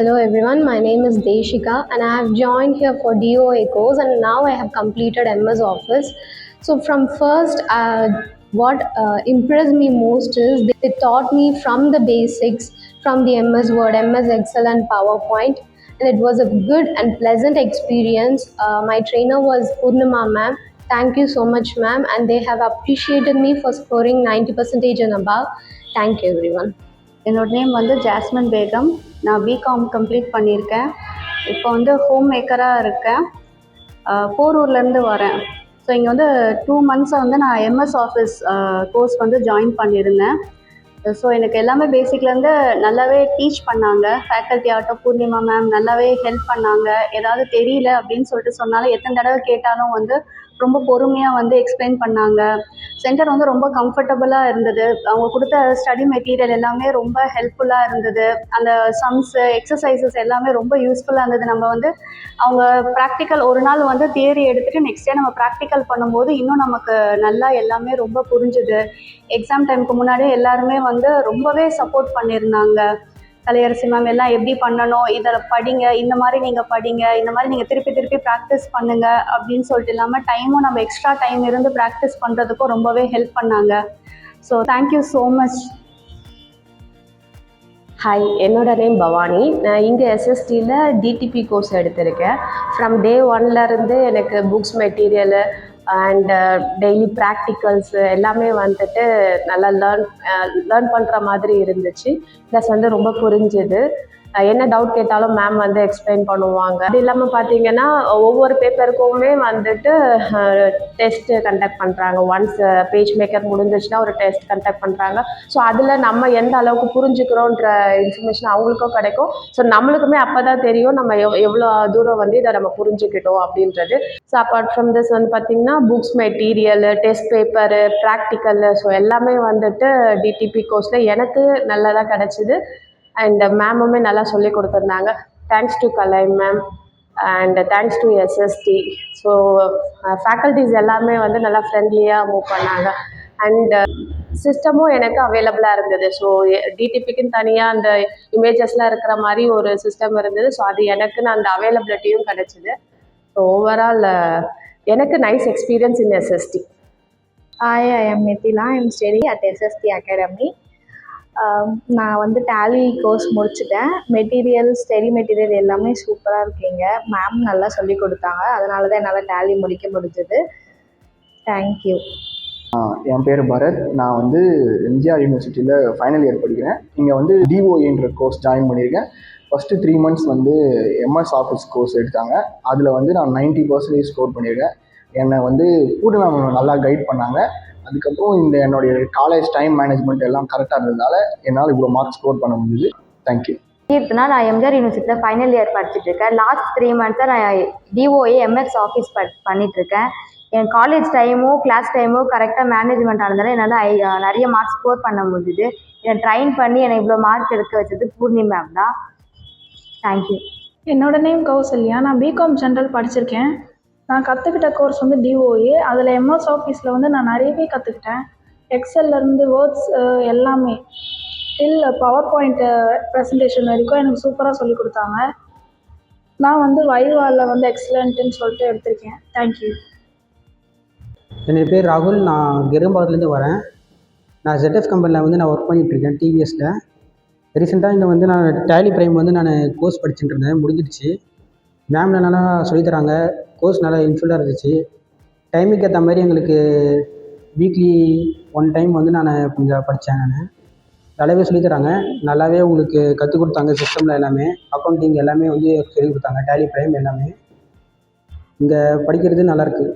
Hello everyone, my name is Deshika and I have joined here for DOA course and now I have completed MS Office. So from first, what impressed me most is they taught me from the basics, from the MS Word, MS Excel and PowerPoint, and it was a good and pleasant experience. My trainer was Purnima ma'am. Thank you so much ma'am, and they have appreciated me for scoring 90% and above. Thank you everyone. என்னோட name வந்து jasmine Begum. நான் BCom complete பண்ணியிருக்கேன். இப்போ வந்து home மேக்கராக இருக்கேன். போரூர்லேருந்து வரேன். So இங்கே வந்து 2 மந்த்ஸாக வந்து நான் எம்எஸ் ஆஃபீஸ் கோர்ஸ் வந்து ஜாயின் பண்ணியிருந்தேன். ஸோ எனக்கு எல்லாமே பேசிக்லேருந்து நல்லாவே டீச் பண்ணாங்க. ஃபேக்கல்ட்டி ஆகட்டும், பூர்ணிமா மேம் நல்லாவே ஹெல்ப் பண்ணாங்க. ஏதாவது தெரியல அப்படின்னு சொல்லிட்டு சொன்னாலும் எத்தனை தடவை கேட்டாலும் வந்து ரொம்ப பொறுமையாக வந்து எக்ஸ்பிளைன் பண்ணாங்க. சென்டர் வந்து ரொம்ப கம்ஃபர்டபுளாக இருந்தது. அவங்க கொடுத்த ஸ்டடி மெட்டீரியல் எல்லாமே ரொம்ப ஹெல்ப்ஃபுல்லாக இருந்தது. அந்த சம்ஸு, எக்ஸசைசஸ் எல்லாமே ரொம்ப யூஸ்ஃபுல்லாக இருந்தது. நம்ம வந்து அவங்க ப்ராக்டிக்கல் ஒரு நாள் வந்து தியரி எடுத்துகிட்டு நெக்ஸ்ட் டே நம்ம ப்ராக்டிக்கல் பண்ணும்போது இன்னும் நமக்கு நல்லா எல்லாமே ரொம்ப புரிஞ்சுது. எக்ஸாம் டைமுக்கு முன்னாடியே எல்லாருமே வந்து ரொம்பவே சப்போர்ட் பண்ணியிருந்தாங்க. கலையரசி மேம் எல்லாம் எப்படி பண்ணணும், இதில் படிங்க, இந்த மாதிரி நீங்கள் படிங்க, இந்த மாதிரி நீங்கள் திருப்பி திருப்பி ப்ராக்டிஸ் பண்ணுங்கள் அப்படின்னு சொல்லிட்டு இல்லாமல் டைமும் நம்ம எக்ஸ்ட்ரா டைம் இருந்து ப்ராக்டிஸ் பண்ணுறதுக்கும் ரொம்பவே ஹெல்ப் பண்ணாங்க. So thank you so much. Hi, என்னோட நேம் பவானி. நான் இங்கே எஸ்எஸ்டியில் டிடிபி கோர்ஸ் எடுத்திருக்கேன். ஃப்ரம் டே 1லேருந்து எனக்கு புக்ஸ் மெட்டீரியலு அண்ட் டெய்லி ப்ராக்டிக்கல்ஸு எல்லாமே வந்துட்டு நல்லா லேர்ன் பண்ணுற மாதிரி இருந்துச்சு. ப்ளஸ் வந்து ரொம்ப புரிஞ்சுது. என்ன டவுட் கேட்டாலும் மேம் வந்து எக்ஸ்பிளைன் பண்ணுவாங்க. அது இல்லாமல் பார்த்தீங்கன்னா ஒவ்வொரு பேப்பருக்குமே வந்துட்டு டெஸ்ட்டு கண்டக்ட் பண்ணுறாங்க. ஒன்ஸ் பேஜ் மேக்கர் முடிஞ்சிச்சுன்னா ஒரு டெஸ்ட் கண்டக்ட் பண்ணுறாங்க. ஸோ அதில் நம்ம எந்த அளவுக்கு புரிஞ்சுக்கிறோன்ற இன்ஃபர்மேஷன் அவங்களுக்கும் கிடைக்கும். ஸோ நம்மளுக்குமே அப்போ தான் தெரியும் நம்ம எவ்வளோ தூரம் வந்து இதை நம்ம புரிஞ்சுக்கிட்டோம் அப்படின்றது. ஸோ அப்பார்ட் ஃப்ரம் திஸ் வந்து பார்த்திங்கன்னா books material, test paper, practical, so எல்லாமே வந்துட்டு டிடிபி கோர்ஸில் எனக்கு நல்லதாக கிடச்சிது. அண்ட் மேமுமே நல்லா சொல்லி கொடுத்துருந்தாங்க. Thanks to Kalai ma'am and thanks to SST. So faculties எல்லாமே வந்து நல்லா ஃப்ரெண்ட்லியாக மூவ் பண்ணாங்க. அண்ட் சிஸ்டமும் எனக்கு அவைலபிளாக இருந்தது. ஸோ டிடிபிக்குன்னு தனியாக அந்த இமேஜஸ்லாம் இருக்கிற மாதிரி ஒரு சிஸ்டம் இருந்தது. ஸோ அது எனக்குன்னு அந்த அவைலபிலிட்டியும் கிடச்சிது. ஸோ ஓவரால் எனக்கு nice experience in SST. Hi, I am Mithila. I am studying at SST Academy. நான் வந்து டேலி கோர்ஸ் முடிச்சுட்டேன். ஸ்டடி மெட்டீரியல் எல்லாமே சூப்பராக இருக்குங்க. மேம் நல்லா சொல்லி கொடுத்தாங்க. அதனால தான் என்னால் டேலி முடிக்க முடிஞ்சது. தேங்க்யூ. என் பேர் பரத். நான் வந்து எம்ஜிஆர் யூனிவர்சிட்டியில் ஃபைனல் இயர் படிக்கிறேன். இங்கே வந்து டிஓஏன்ற கோர்ஸ் ஜாயின் பண்ணியிருக்கேன். ஃபஸ்ட்டு 3 மந்த்ஸ் வந்து எம்எஸ் ஆஃபீஸ் கோர்ஸ் எடுத்தாங்க. அதில் வந்து நான் 90% ஸ்கோர் பண்ணியிருக்கேன். என்னை வந்து பூர்ணிமா நல்லா கைட் பண்ணாங்க. அதுக்கப்புறம் இந்த என்னுடைய காலேஜ் டைம் மேனேஜ்மெண்ட் எல்லாம் கரெக்டாக இருந்ததுனால என்னால் இவ்வளோ மார்க் ஸ்கோர் பண்ண முடிஞ்சுது. தேங்க்யூ. கீர்த்தனா. நான் எம்ஜிஆர் யூனிவர்சிட்டியில் ஃபைனல் இயர் படிச்சுட்ருக்கேன். லாஸ்ட் 3 மந்த்ஸாக நான் டிஓஏ எம்எஸ் ஆஃபீஸ் பண்ணிகிட்ருக்கேன். என் காலேஜ் டைமும் கிளாஸ் டைமும் கரெக்டாக மேனேஜ்மெண்ட் ஆனதால என்னால் நிறைய மார்க் ஸ்கோர் பண்ண முடிஞ்சுது. என்னை ட்ரைன் பண்ணி என்னை இவ்வளோ மார்க் எடுக்க வச்சது பூர்ணிமா மேம் தான். தேங்க்யூ. என்னோட நேம் கௌசல்யா. நான் பிகாம் ஜென்ரல் படிச்சிருக்கேன். நான் கற்றுக்கிட்ட கோர்ஸ் வந்து டிஓஏ. அதில் எம்எஸ் ஆஃபீஸில் வந்து நான் நிறையவே கற்றுக்கிட்டேன். எக்ஸல்லேருந்து வேர்ட்ஸ் எல்லாமே டில் பவர் பாயிண்ட்டு ப்ரெசன்டேஷன் வரைக்கும் எனக்கு சூப்பராக சொல்லி கொடுத்தாங்க. நான் வந்து வைவாவில் வந்து எக்ஸலண்ட்டுன்னு சொல்லிட்டு எடுத்திருக்கேன். தேங்க்யூ. என்னோடய பேர் ராகுல். நான் கெரும்பாக்கத்துலேருந்து வரேன். நான் ZF கம்பெனியில் வந்து நான் ஒர்க் பண்ணிகிட்ருக்கேன் டிவிஎஸில். ரீசெண்டாக இங்கே வந்து நான் டேலி ப்ரைம் வந்து நான் கோர்ஸ் படிச்சுட்டு இருந்தேன், முடிஞ்சிடுச்சு. மேம் நல்லா சொல்லித்தராங்க. கோர்ஸ் நல்லா யூஸ்ஃபுல்லாக இருந்துச்சு. டைமுக்கு ஏற்ற மாதிரி எங்களுக்கு வீக்லி 1 டைம் வந்து நான் கொஞ்சம் படித்தேன். நான் நல்லாவே சொல்லித்தராங்க. நல்லாவே உங்களுக்கு கற்றுக் கொடுத்தாங்க. சிஸ்டமில் எல்லாமே அக்கௌண்டிங் எல்லாமே வந்து சொல்லிக் கொடுத்தாங்க. டேலி ப்ரைம் எல்லாமே இங்கே படிக்கிறது நல்லாயிருக்கு.